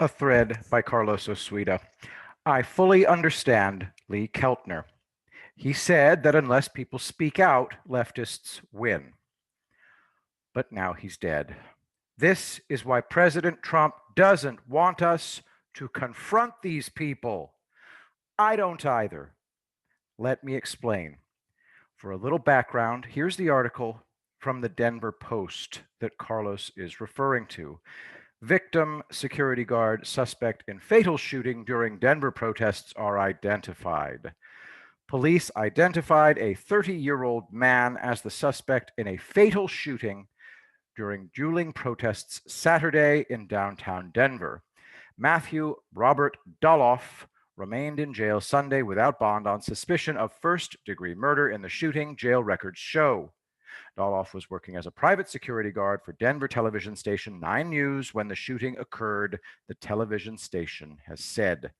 A thread by Carlos Osuita. I fully understand Lee Keltner. He said that unless people speak out, leftists win. But now he's dead. This is why President Trump doesn't want us to confront these people. I don't either. Let me explain. For a little background, here's the article from the Denver Post that Carlos is referring to. Victim, security guard, suspect in fatal shooting during Denver protests are identified. Police identified a 30-year-old man as the suspect in a fatal shooting during dueling protests Saturday in downtown Denver. Matthew Robert Doloff remained in jail Sunday without bond on suspicion of first-degree murder in the shooting, jail records show. Doloff was working as a private security guard for Denver television station 9 News when the shooting occurred, the television station has said.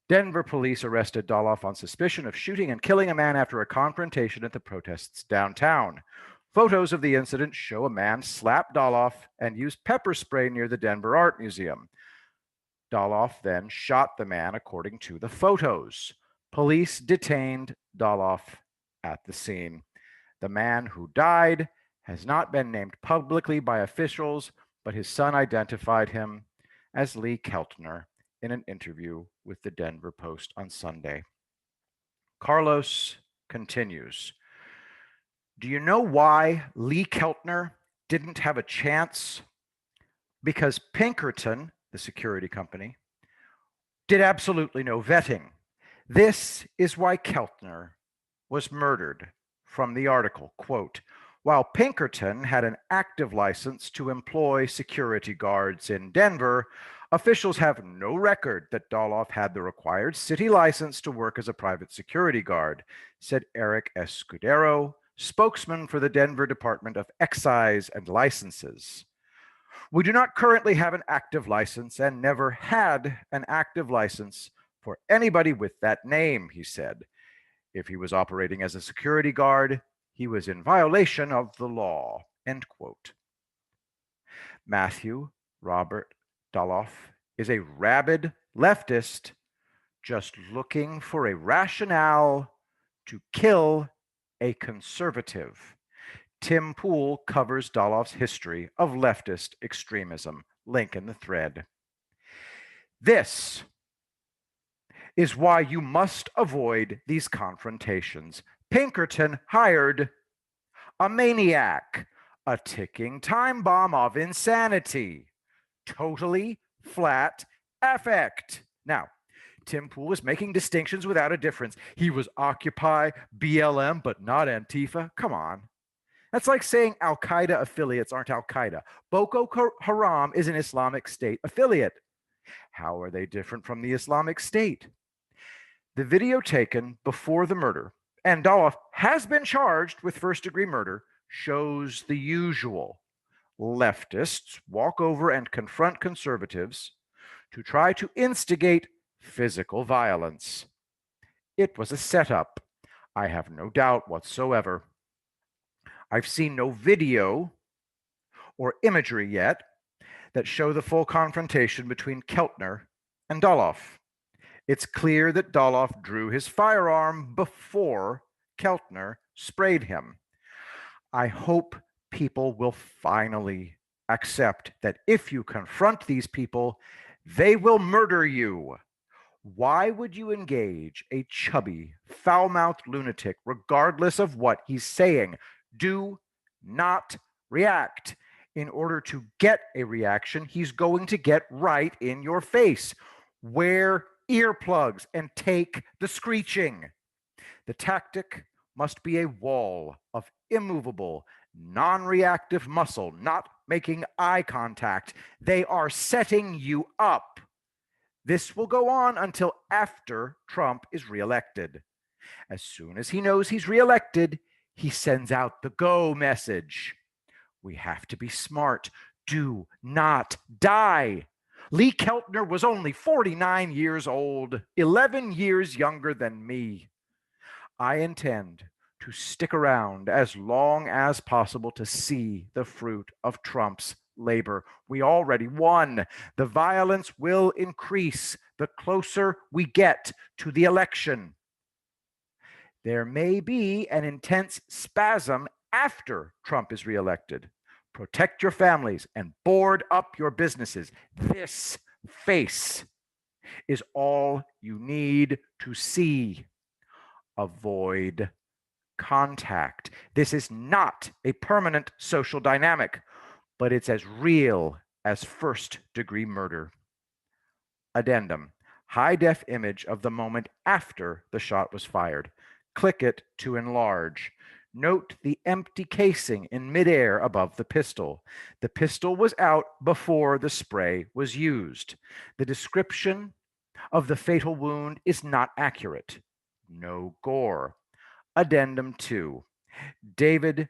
Denver police arrested Doloff on suspicion of shooting and killing a man after a confrontation at the protests downtown. Photos of the incident show a man slap Doloff and use pepper spray near the Denver Art Museum. Doloff then shot the man, according to the photos. Police detained Doloff at the scene. The man who died has not been named publicly by officials, but his son identified him as Lee Keltner in an interview with the Denver Post on Sunday. Carlos continues. Do you know why Lee Keltner didn't have a chance? Because Pinkerton, the security company, did absolutely no vetting. This is why Keltner was murdered. From the article, quote, while Pinkerton had an active license to employ security guards in Denver, officials have no record that Doloff had the required city license to work as a private security guard, said Eric Escudero, spokesman for the Denver Department of Excise and Licenses. We do not currently have an active license and never had an active license for anybody with that name, he said. If he was operating as a security guard, he was in violation of the law, end quote. Matthew Robert Doloff is a rabid leftist just looking for a rationale to kill a conservative. Tim Pool covers Doloff's history of leftist extremism. Link in the thread. This is why you must avoid these confrontations. Pinkerton hired a maniac, a ticking time bomb of insanity. Totally flat affect. Now, Tim Pool is making distinctions without a difference. He was Occupy, BLM, but not Antifa. Come on. That's like saying Al-Qaeda affiliates aren't Al-Qaeda. Boko Haram is an Islamic State affiliate. How are they different from the Islamic State? The video taken before the murder, and Doloff has been charged with first-degree murder, shows the usual. Leftists walk over and confront conservatives to try to instigate physical violence. It was a setup. I have no doubt whatsoever. I've seen no video or imagery yet that show the full confrontation between Keltner and Doloff. It's clear that Doloff drew his firearm before Keltner sprayed him. I hope people will finally accept that if you confront these people, they will murder you. Why would you engage a chubby, foul-mouthed lunatic regardless of what he's saying? Do not react. In order to get a reaction, he's going to get right in your face. Wear earplugs and take the screeching. The tactic must be a wall of immovable, non-reactive muscle, not making eye contact. They are setting you up. This will go on until after Trump is reelected. As soon as he knows he's reelected, he sends out the go message. We have to be smart. Do not die. Lee Keltner was only 49 years old, 11 years younger than me. I intend to stick around as long as possible to see the fruit of Trump's labor. We already won. The violence will increase the closer we get to the election. There may be an intense spasm after Trump is reelected. Protect your families and board up your businesses. This face is all you need to see. Avoid contact. This is not a permanent social dynamic, but it's as real as first-degree murder. Addendum: high-def image of the moment after the shot was fired. Click it to enlarge. Note the empty casing in midair above the pistol. The pistol was out before the spray was used. The description of the fatal wound is not accurate. No gore. Addendum 2. David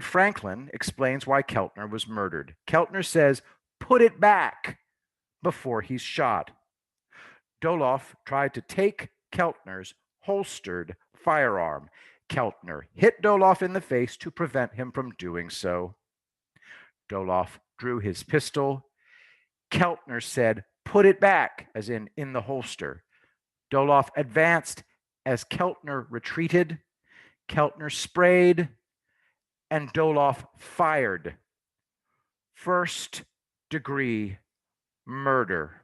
Franklin explains why Keltner was murdered. Keltner says, "Put it back," before he's shot. Doloff tried to take Keltner's holstered firearm. Keltner hit Doloff in the face to prevent him from doing so. Doloff drew his pistol. Keltner said, "Put it back," as in the holster. Doloff advanced. As Keltner retreated, Keltner sprayed, and Doloff fired. First-degree murder.